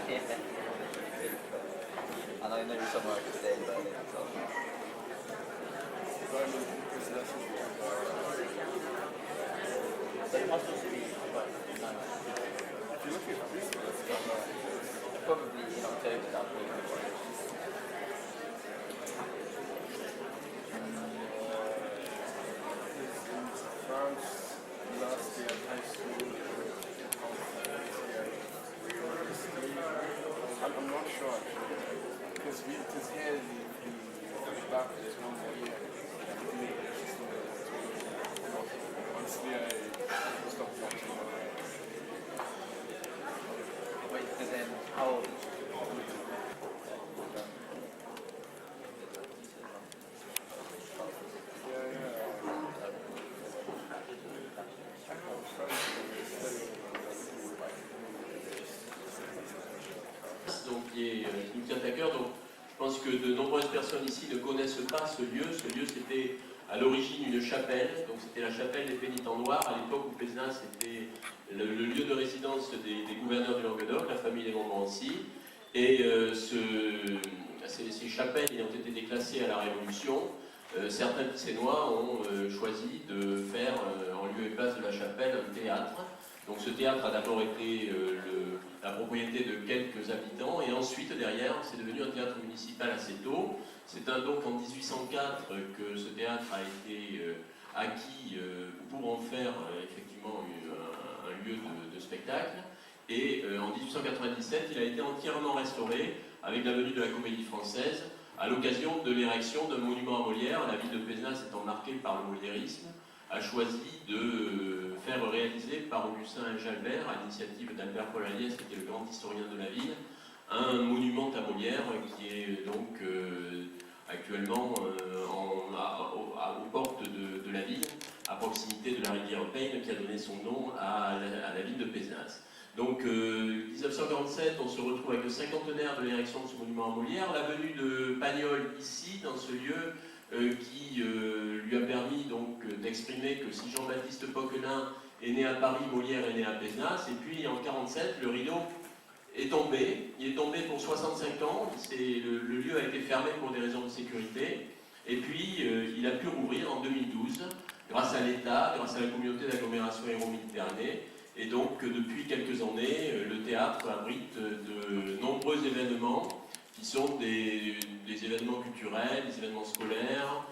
And I know somewhere I could stay in Berlin as well. But it must also be quite nice. If you're looking at this, Probably in October that will be France, last year, high school, I'm not sure actually, because here the back is 1 more year. Honestly, I stopped watching. Wait, because then how old is she? Donc, qui nous tient à cœur. Donc, je pense que de nombreuses personnes ici ne connaissent pas ce lieu. Ce lieu, c'était à l'origine une chapelle. Donc, c'était la chapelle des pénitents noirs. À l'époque où Pézenas était le lieu de résidence des gouverneurs du Languedoc, la famille des Montmorency. Et ces chapelles ayant été déclassées à la Révolution, certains Picénois ont choisi de faire, en lieu et place de la chapelle, un théâtre. Donc ce théâtre a d'abord été la propriété de quelques habitants, et ensuite, derrière, c'est devenu un théâtre municipal assez tôt. C'est donc en 1804 que ce théâtre a été acquis pour en faire effectivement un lieu de spectacle. Et en 1897, il a été entièrement restauré avec la venue de la Comédie Française, à l'occasion de l'érection d'un monument à Molière. La ville de Pézenas étant marquée par le moliérisme, a choisi de faire réaliser par Augustin Jalbert, à l'initiative d'Albert Pollaliès, qui était le grand historien de la ville, un monument à Molière qui est donc actuellement aux portes de la ville, à proximité de la rivière Peine, qui a donné son nom à la ville de Pézenas. Donc, 1947, on se retrouve avec le cinquantenaire de l'érection de ce monument à Molière, la venue de Pagnol ici, dans ce lieu, qui lui a permis donc d'exprimer que si Jean-Baptiste Poquelin est né à Paris, Molière est né à Pézenas. Et puis, en 1947, le rideau est tombé. Il est tombé pour 65 ans. Le lieu a été fermé pour des raisons de sécurité. Et puis, il a pu rouvrir en 2012, grâce à l'État, grâce à la communauté d'agglomération Hérault-Méditerranée. Et donc, depuis quelques années, le théâtre abrite de nombreux événements qui sont des événements culturels, des événements scolaires.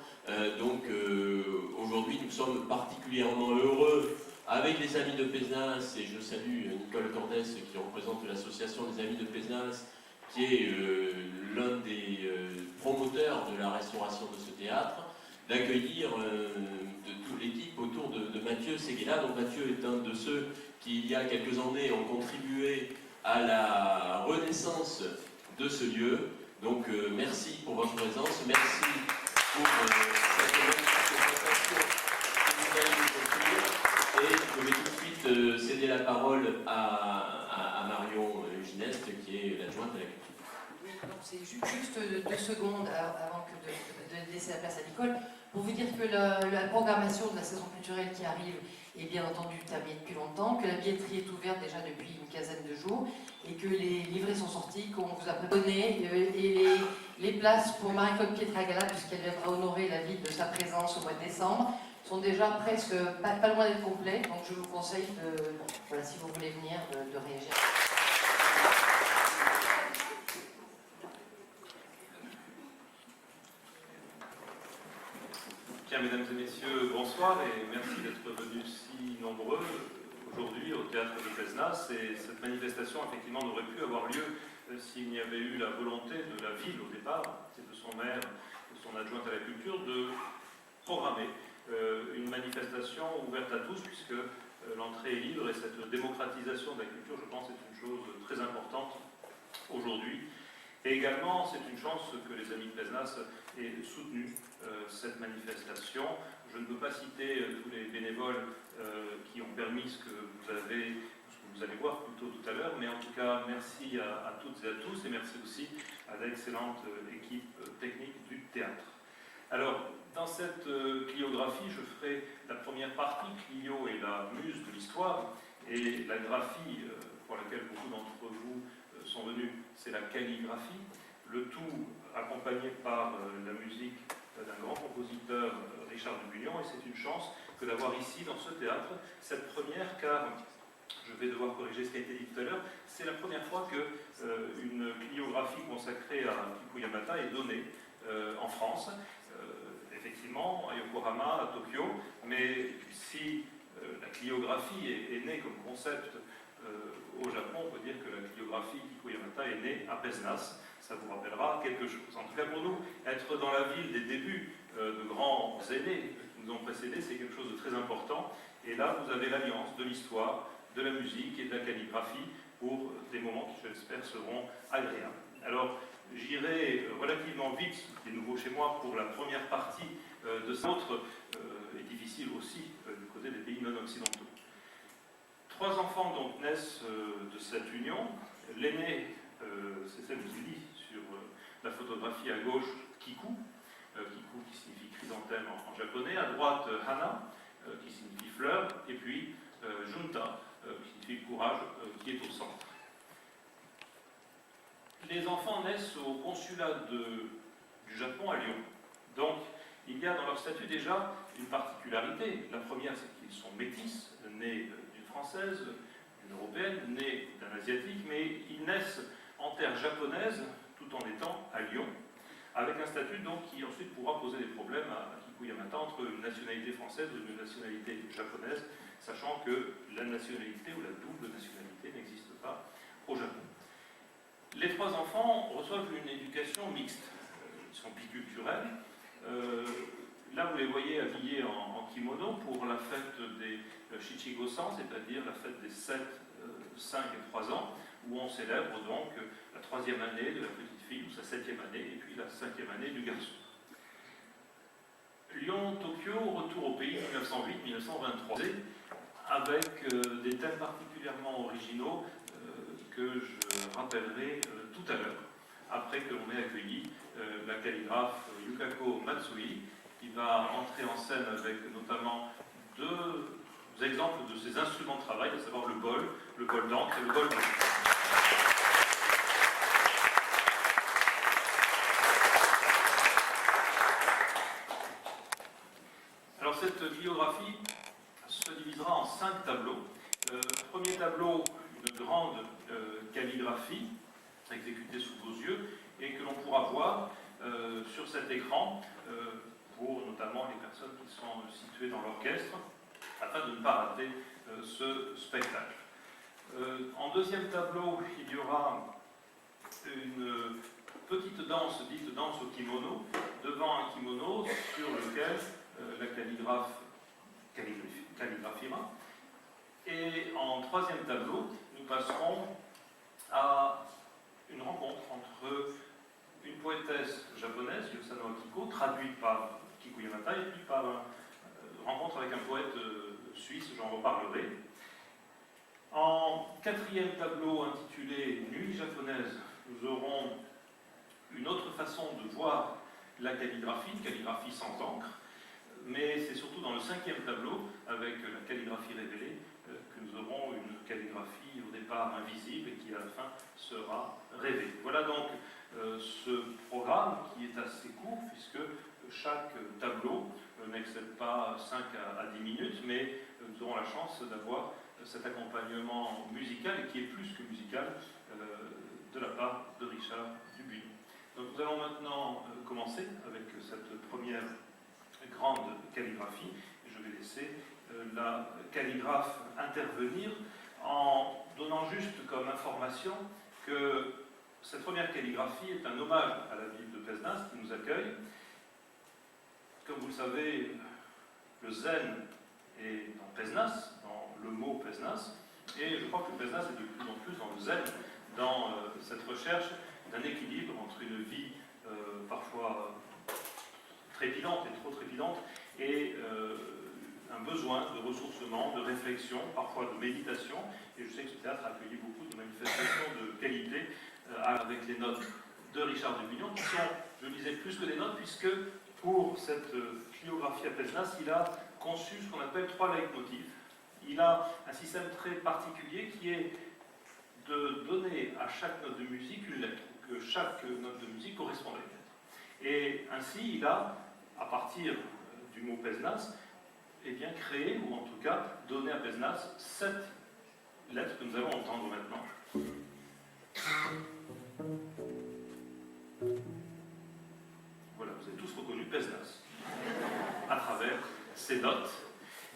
Aujourd'hui, nous sommes particulièrement heureux avec les Amis de Pézenas, et je salue Nicole Cordès qui représente l'association des Amis de Pézenas, qui est l'un des promoteurs de la restauration de ce théâtre, d'accueillir toute l'équipe autour de Mathieu Séguéla. Donc Mathieu est un de ceux qui, il y a quelques années, ont contribué à la renaissance de ce lieu. Donc merci pour votre présence, merci pour cette manifestation que vous allez nous offrir. Et je vais tout de suite céder la parole à Marion Gineste, qui est l'adjointe à la culture. C'est juste 2 secondes avant de laisser la place à Nicole, pour vous dire que la programmation de la saison culturelle qui arrive est bien entendu terminée depuis longtemps, que la billetterie est ouverte déjà depuis une quinzaine de jours, et que les livrets sont sortis, qu'on vous a donné, et les places pour Marie-Claude Pietragala, puisqu'elle viendra honorer la ville de sa présence au mois de décembre, sont déjà presque pas loin d'être complets. Donc je vous conseille voilà, si vous voulez venir, de réagir. Bien, mesdames et messieurs, bonsoir et merci d'être venus si nombreux aujourd'hui au théâtre de Pézenas. Et cette manifestation, effectivement, n'aurait pu avoir lieu s'il n'y avait eu la volonté de la ville au départ, et de son maire, de son adjointe à la culture, de programmer une manifestation ouverte à tous, puisque l'entrée est libre et cette démocratisation de la culture, je pense, est une chose très importante aujourd'hui. Et également, c'est une chance que les Amis de Pézenas aient soutenu cette manifestation. Je ne peux pas citer tous les bénévoles qui ont permis ce que vous allez voir plutôt tout à l'heure, mais en tout cas, merci à toutes et à tous, et merci aussi à l'excellente équipe technique du théâtre. Alors, dans cette cliographie, je ferai la première partie. Clio est la muse de l'histoire, et la graphie, pour laquelle beaucoup d'entre vous sont venus c'est la calligraphie, le tout accompagné par la musique d'un grand compositeur, Richard Dubillon, et c'est une chance que d'avoir ici, dans ce théâtre, cette première, car je vais devoir corriger ce qui a été dit tout à l'heure, c'est la première fois qu'une cliographie consacrée à Kiku Yamata est donnée en France, effectivement à Yokohama, à Tokyo, mais si la cliographie est née comme concept au Japon, on peut dire que la cliographie Kiku Yamata est née à Pézenas. Ça vous rappellera quelque chose. En tout cas pour nous, être dans la ville des débuts de grands aînés qui nous ont précédés, c'est quelque chose de très important. Et là, vous avez l'alliance de l'histoire, de la musique et de la calligraphie pour des moments qui, j'espère, seront agréables. Alors, j'irai relativement vite, ce qui est nouveau chez moi, pour la première partie de cette autre, et difficile aussi du côté des pays non occidentaux. 3 enfants donc naissent de cette union. L'aîné, c'est celle qui lit sur la photographie à gauche, Kiku, Kiku qui signifie chrysanthème en japonais, à droite Hana, qui signifie fleur, et puis Junta, qui signifie courage, qui est au centre. Les enfants naissent au consulat du Japon à Lyon. Donc, il y a dans leur statut déjà une particularité. La première, c'est qu'ils sont métis, nés d'une française, d'une européenne, nés d'un asiatique, mais ils naissent en terre japonaise, tout en étant à Lyon, avec un statut donc qui ensuite pourra poser des problèmes à Kiku Yamata entre une nationalité française ou une nationalité japonaise, sachant que la nationalité ou la double nationalité n'existe pas au Japon. Les 3 enfants reçoivent une éducation mixte. Ils sont biculturels. Là, vous les voyez habillés en kimono pour la fête des Shichigo-san, c'est-à-dire la fête des 7, 5 et 3 ans, où on célèbre donc la 3e année de la petite fille, ou sa 7e année, et puis la 5e année du garçon. Lyon-Tokyo, retour au pays 1908-1923, avec des thèmes particulièrement originaux que je rappellerai tout à l'heure, après que l'on ait accueilli la calligraphe Yukako Matsui, qui va entrer en scène avec notamment 2 exemples de ses instruments de travail, à savoir le bol d'encre et le bol d'encre. Alors cette biographie se divisera en 5 tableaux. Premier tableau, une grande calligraphie exécutée sous vos yeux et que l'on pourra voir sur cet écran pour notamment les personnes qui sont situées dans l'orchestre, afin de ne pas rater ce spectacle. En deuxième tableau, il y aura une petite danse, dite danse au kimono, devant un kimono sur lequel la calligraphe calligraphira. Et en troisième tableau, nous passerons à une rencontre entre une poétesse japonaise, Yosano Akiko, traduite par Kiku Yamata, et puis par une rencontre avec un poète suisse, j'en reparlerai. En quatrième tableau intitulé Nuit japonaise, nous aurons une autre façon de voir la calligraphie sans encre, mais c'est surtout dans le cinquième tableau, avec la calligraphie révélée, que nous aurons une calligraphie au départ invisible et qui à la fin sera révélée. Voilà donc ce programme qui est assez court, puisque chaque tableau n'excède pas 5 à 10 minutes, mais nous aurons la chance d'avoir cet accompagnement musical, et qui est plus que musical, de la part de Richard Dubillon. Donc nous allons maintenant commencer avec cette première grande calligraphie. Je vais laisser la calligraphe intervenir en donnant juste comme information que cette première calligraphie est un hommage à la ville de Pézenas qui nous accueille. Comme vous le savez, le zen est dans Pézenas, dans le mot Pézenas, et je crois que Pézenas est de plus en plus dans le zen, dans cette recherche d'un équilibre entre une vie parfois trépidante et trop trépidante, et un besoin de ressourcement, de réflexion, parfois de méditation, et je sais que ce théâtre a accueilli beaucoup de manifestations de qualité avec les notes de Richard Dubillon, qui sont, je le disais, plus que des notes, puisque pour cette cliographie à Pézenas, il a conçu ce qu'on appelle 3 leitmotifs. Il a un système très particulier qui est de donner à chaque note de musique une lettre, que chaque note de musique corresponde à une lettre. Et ainsi, il a, à partir du mot Pézenas, eh bien, créé, ou en tout cas, donné à Pézenas 7 lettres que nous allons entendre maintenant. Voilà, vous avez tous reconnu Pézenas à travers ces notes.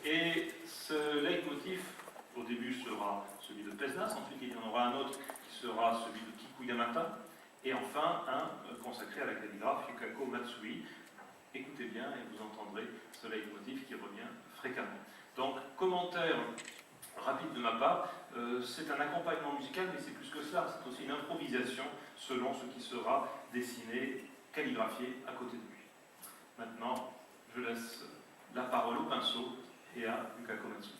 Et ce leitmotiv, au début, sera celui de Pézenas, ensuite il y en aura un autre qui sera celui de Kiku-Yamata, et enfin un consacré à la calligraphe Yukako Matsui. Écoutez bien et vous entendrez ce leitmotiv qui revient fréquemment. Donc, commentaire rapide de ma part, c'est un accompagnement musical, mais c'est plus que cela, c'est aussi une improvisation selon ce qui sera dessiné, calligraphié à côté de lui. Maintenant, je laisse la parole au pinceau et à Yukako Matsui.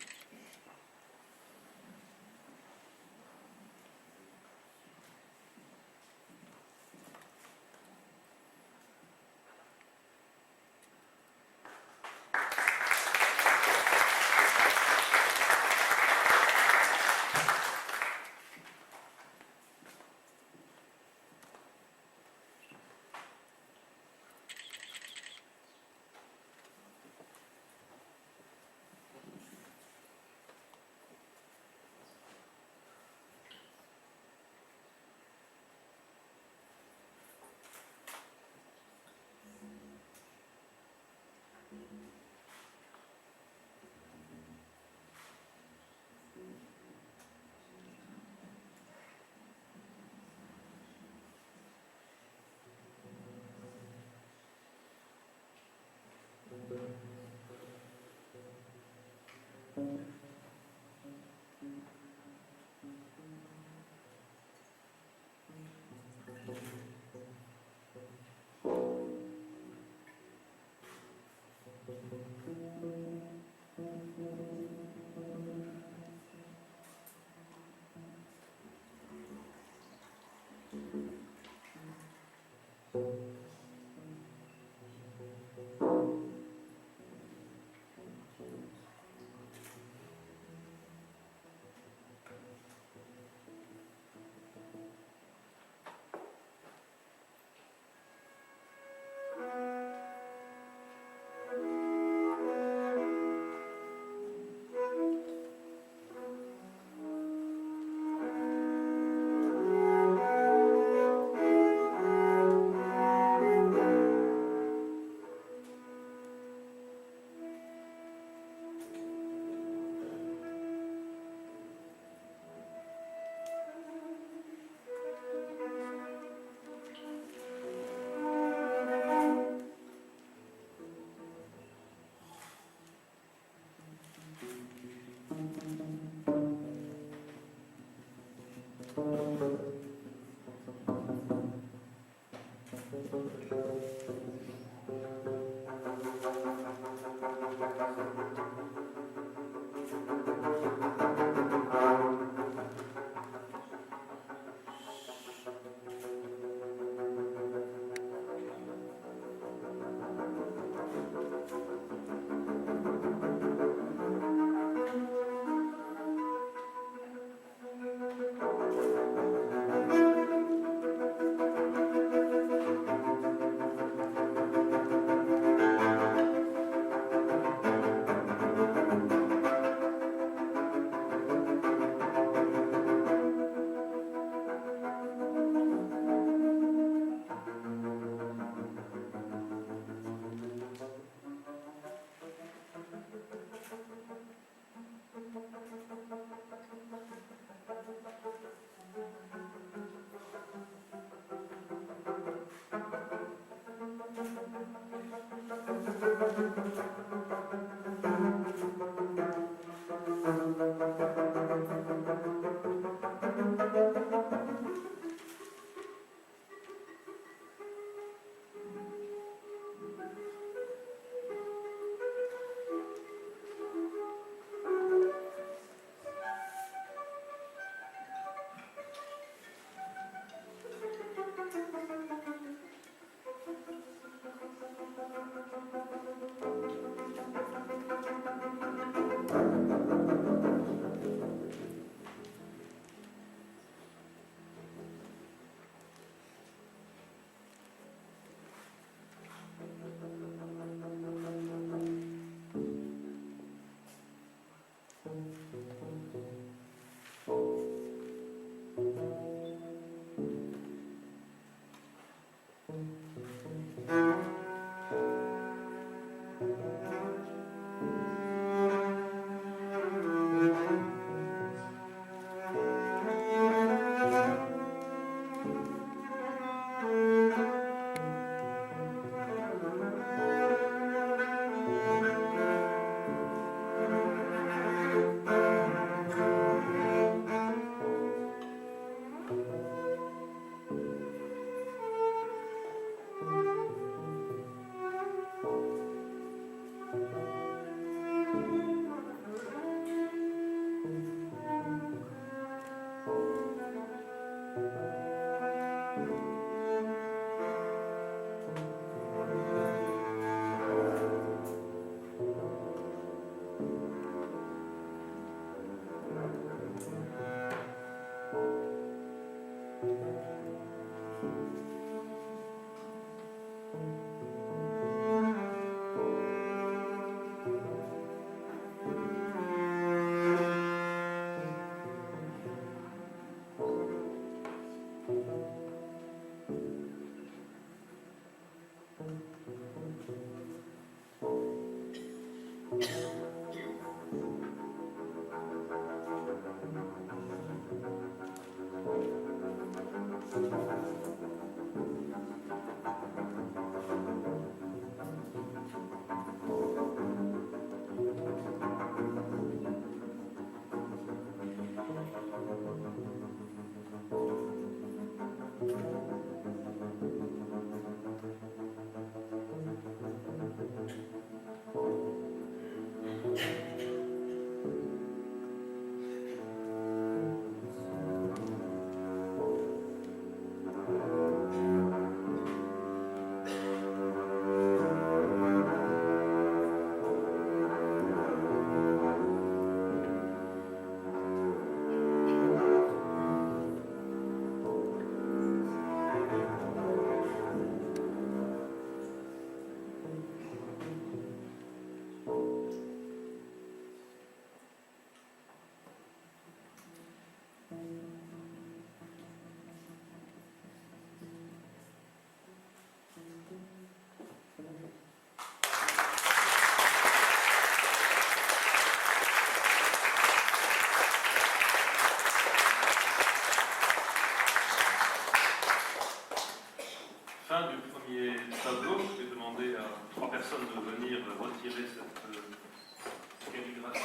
fin du premier tableau. Je vais demander à 3 personnes de venir retirer cette calligraphie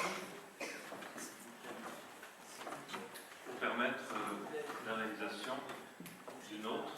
pour permettre la réalisation d'une autre.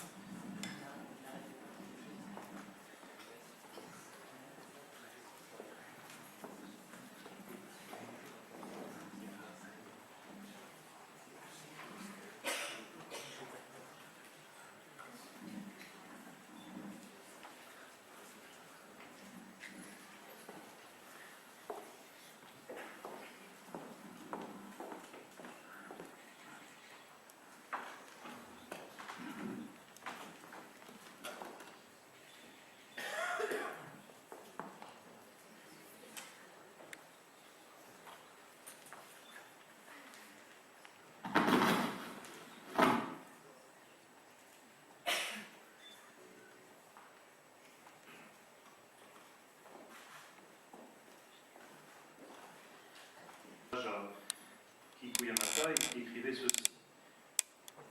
Kikuyamata et qui écrivait ceci.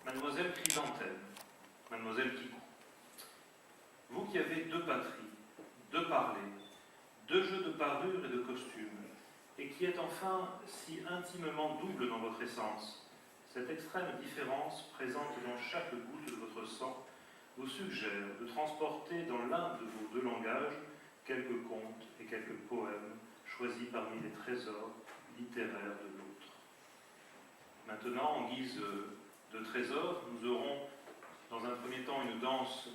Mademoiselle Chrysanthème, Mademoiselle Kiku, vous qui avez 2 patries, 2 parlers, 2 jeux de parure et de costumes, et qui êtes enfin si intimement double dans votre essence, cette extrême différence présente dans chaque goutte de votre sang vous suggère de transporter dans l'un de vos 2 langages quelques contes et quelques poèmes choisis parmi les trésors littéraires de l'autre. Maintenant, en guise de trésor, nous aurons dans un premier temps une danse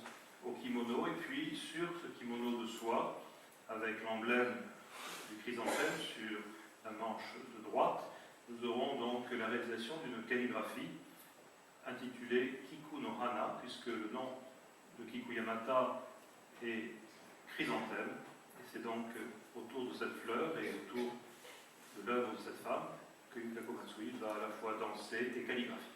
au kimono, et puis sur ce kimono de soie, avec l'emblème du chrysanthème sur la manche de droite, nous aurons donc la réalisation d'une calligraphie intitulée Kiku no Hana, puisque le nom de Kikuyamata est chrysanthème, et c'est donc autour de cette fleur et autour de l'œuvre de cette femme que Yukako Matsui va à la fois danser et calligraphier.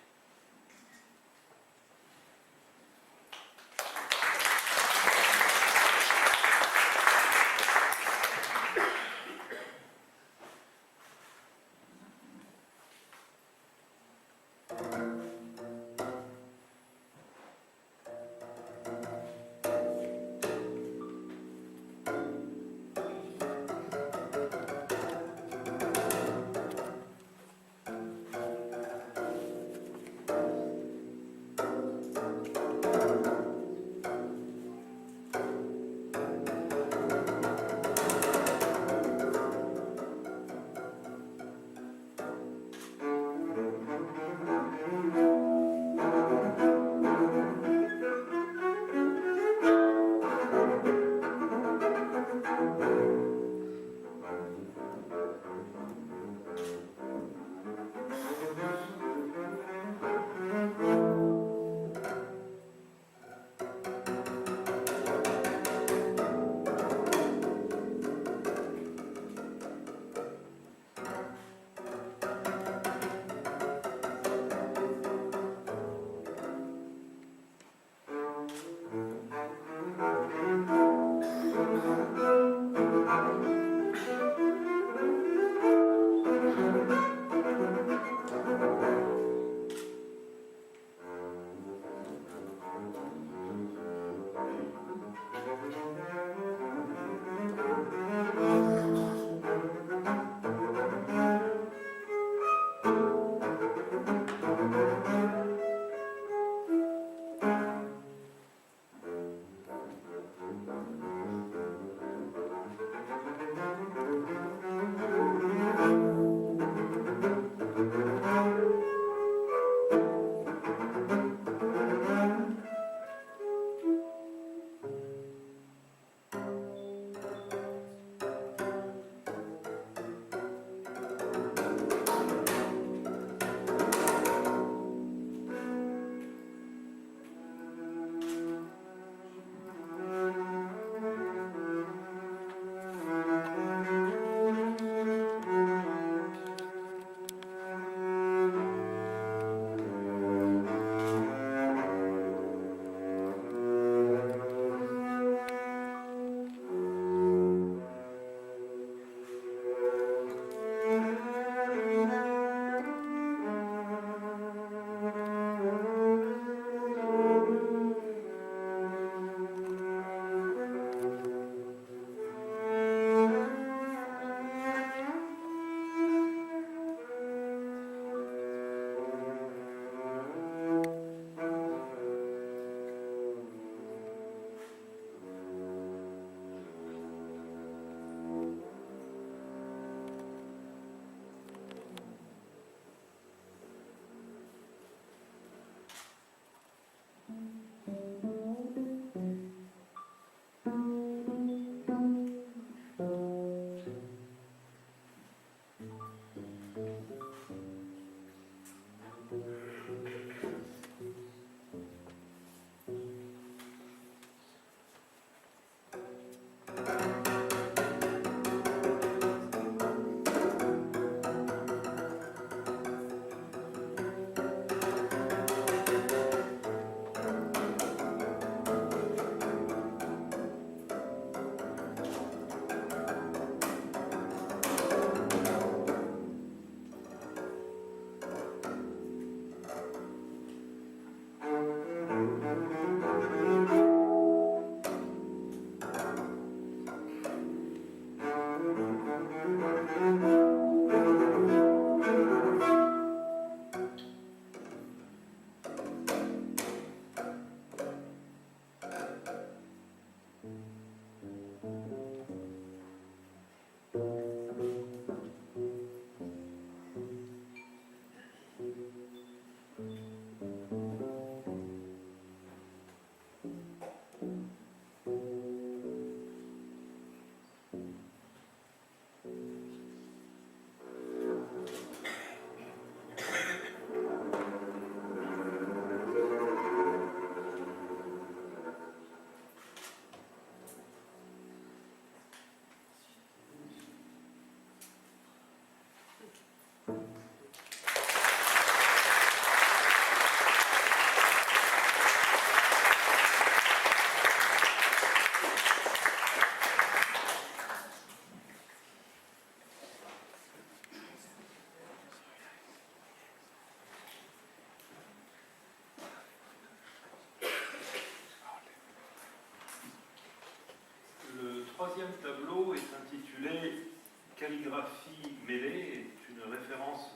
calligraphie mêlée est une référence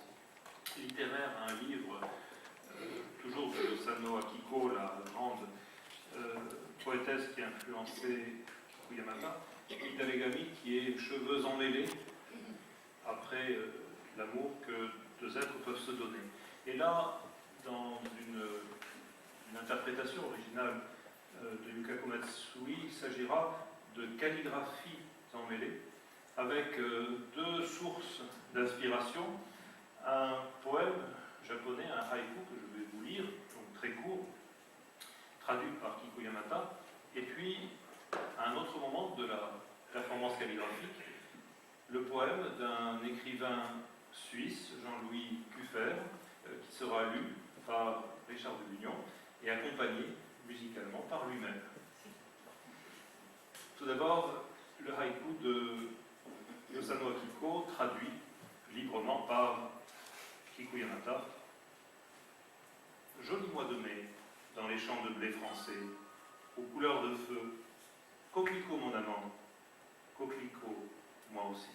littéraire à un livre, toujours de Sano Akiko, la grande poétesse qui a influencé Kikuyamata, Italegami, qui est cheveux emmêlés après l'amour que deux êtres peuvent se donner. Et là, dans une interprétation originale de Yukako Matsui, il s'agira de calligraphie emmêlée, avec deux sources d'inspiration. Un poème japonais, un haïku que je vais vous lire, donc très court, traduit par Kikuyamata, et puis à un autre moment de la performance calligraphique, le poème d'un écrivain suisse, Jean-Louis Kuffer, qui sera lu par Richard de Lunion et accompagné musicalement par lui-même. Tout d'abord, le haïku de Yosano Akiko, traduit librement par Kikuyamata. Joli mois de mai, dans les champs de blé français, aux couleurs de feu, coquelicot mon amant, coquelicot moi aussi.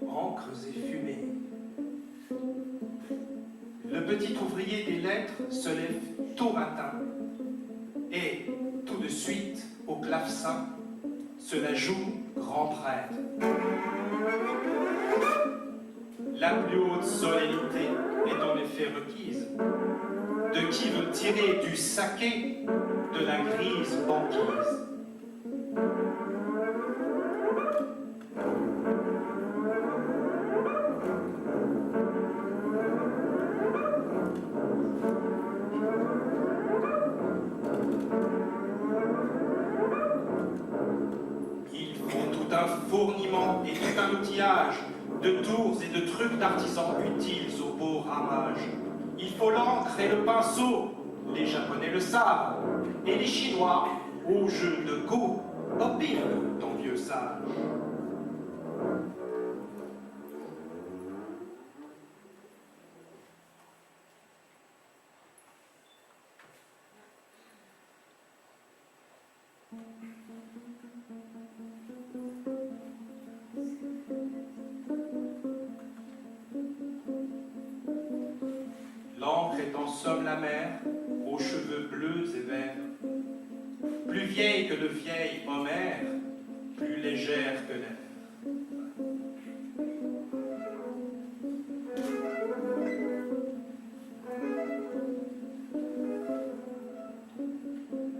Encres et fumée. Le petit ouvrier des lettres se lève tôt matin et, tout de suite, au clavecin, se la joue grand prêtre. La plus haute solennité est en effet requise de qui veut tirer du saké de la grise banquise. Il faut tout un fourniment et tout un outillage de tours et de trucs d'artisans utiles au beau ramage. Il faut l'encre et le pinceau, les Japonais le savent, et les Chinois, au jeu de Go, opinent ton vieux sage. L'encre est en somme la mer, aux cheveux bleus et verts, plus vieille que le vieil Homère, plus légère que l'air.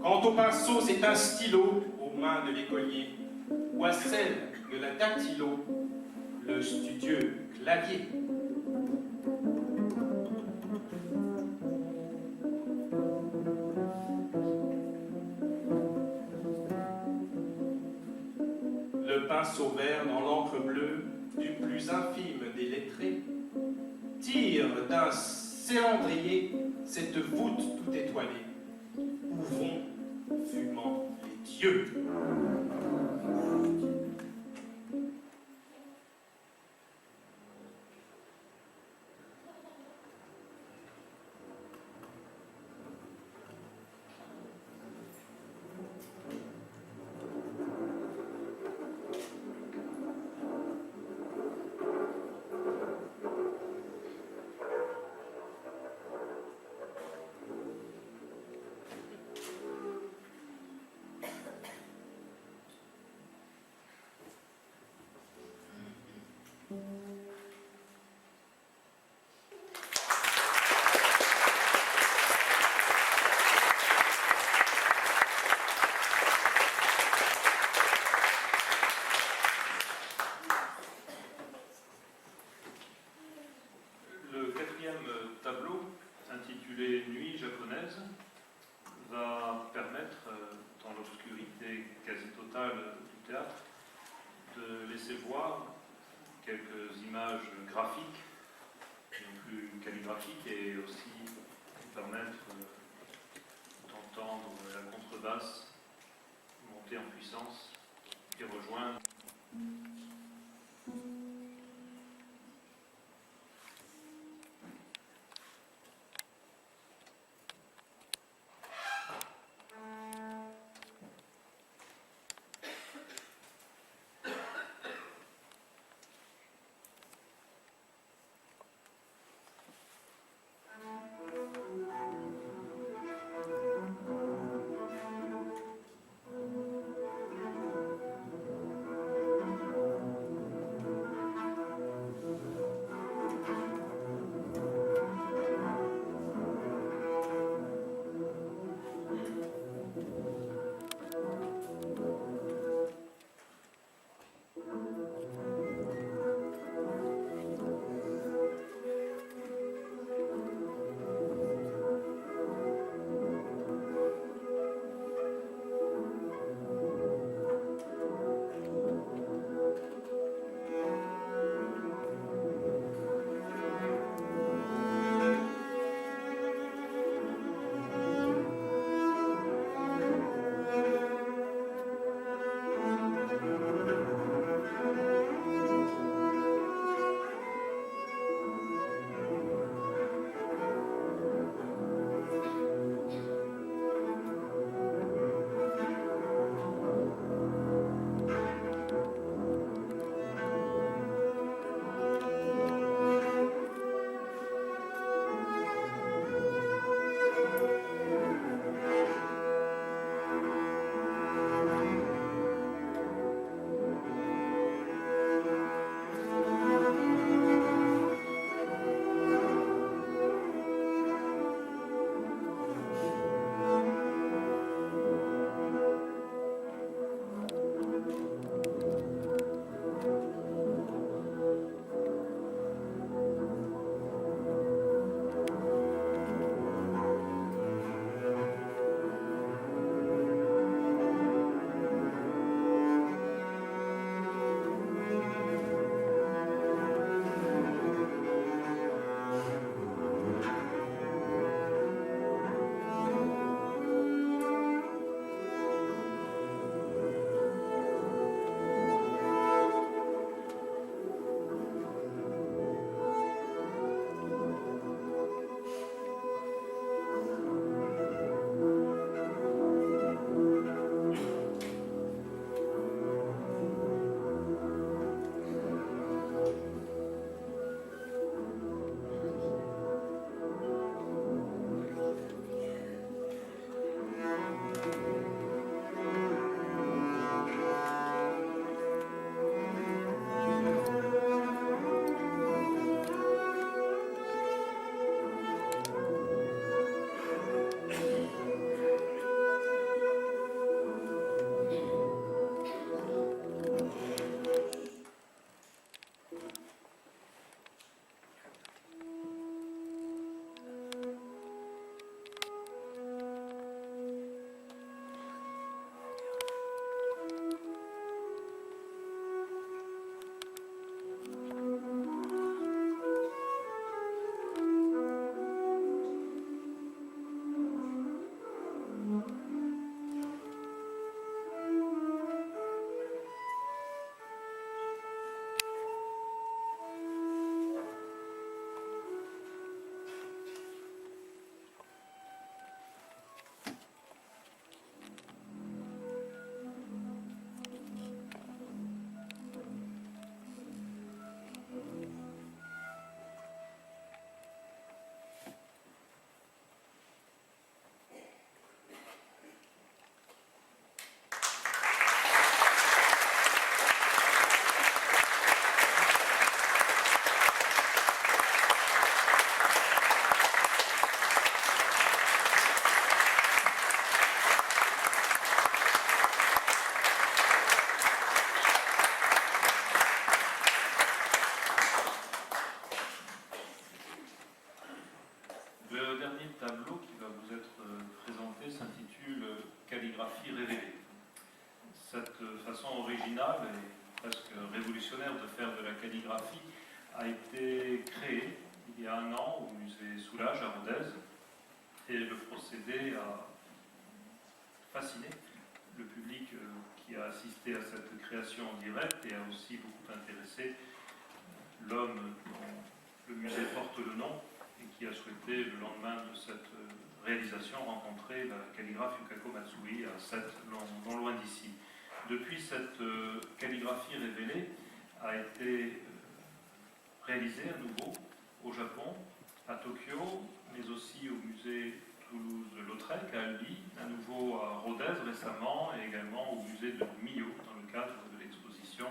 Quant au pinceau, c'est un stylo aux mains de l'écolier, ou à celle de la dactylo, le studieux clavier. Le pinceau vert dans l'encre bleue du plus infime des lettrés tire d'un célandrier cette voûte tout étoilée où vont fumant les dieux. Le quatrième tableau, intitulé Nuit japonaise, va permettre, dans l'obscurité quasi totale du théâtre, de laisser voir quelques images graphiques, non plus calligraphiques, et aussi permettre d'entendre la contrebasse monter en puissance et rejoindre. tableau qui va vous être présenté s'intitule Calligraphie révélée. Cette façon originale et presque révolutionnaire de faire de la calligraphie a été créée il y a un an au musée Soulages à Rodez, et le procédé a fasciné le public qui a assisté à cette création en direct et a aussi beaucoup intéressé l'homme dont le musée porte le nom et qui a souhaité, le lendemain de cette réalisation, rencontrer la calligraphe Yukako Matsui à 7, non loin d'ici. Depuis, cette calligraphie révélée a été réalisée à nouveau au Japon, à Tokyo, mais aussi au musée Toulouse-Lautrec, à Albi, à nouveau à Rodez récemment, et également au musée de Millau, dans le cadre de l'exposition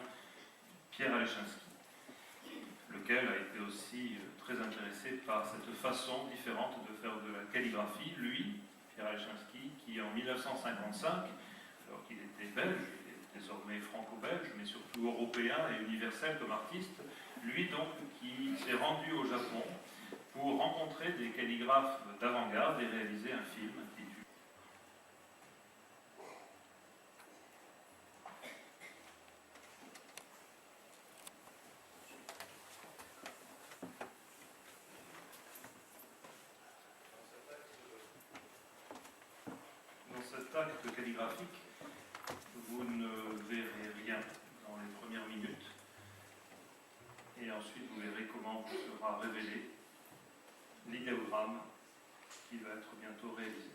Pierre Alechinsky, lequel a été aussi très intéressé par cette façon différente de faire de la calligraphie. Lui, Pierre Alechinsky, qui en 1955, alors qu'il était belge, il est désormais franco-belge, mais surtout européen et universel comme artiste, lui donc qui s'est rendu au Japon pour rencontrer des calligraphes d'avant-garde et réaliser un film intitulé Dans cet acte calligraphique, vous ne verrez rien dans les premières minutes, et ensuite vous verrez comment vous sera révélé l'idéogramme qui va être bientôt réalisé.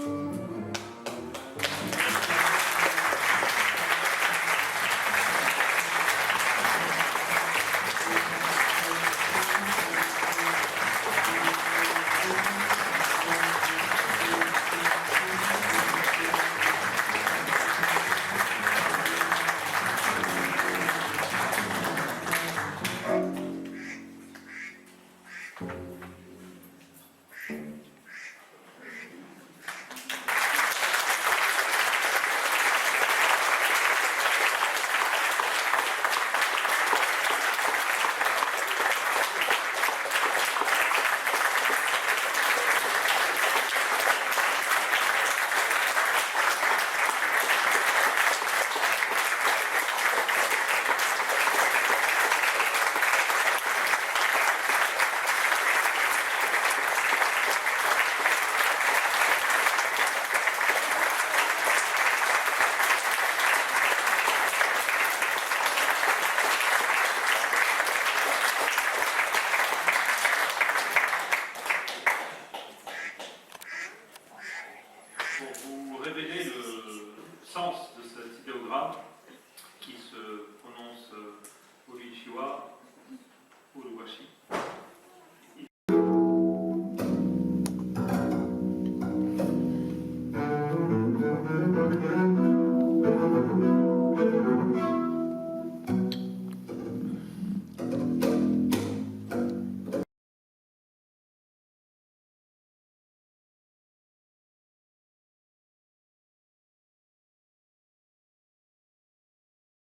Pour vous révéler le sens de cet idéogramme qui se prononce Oluishiwa, Uluwashi,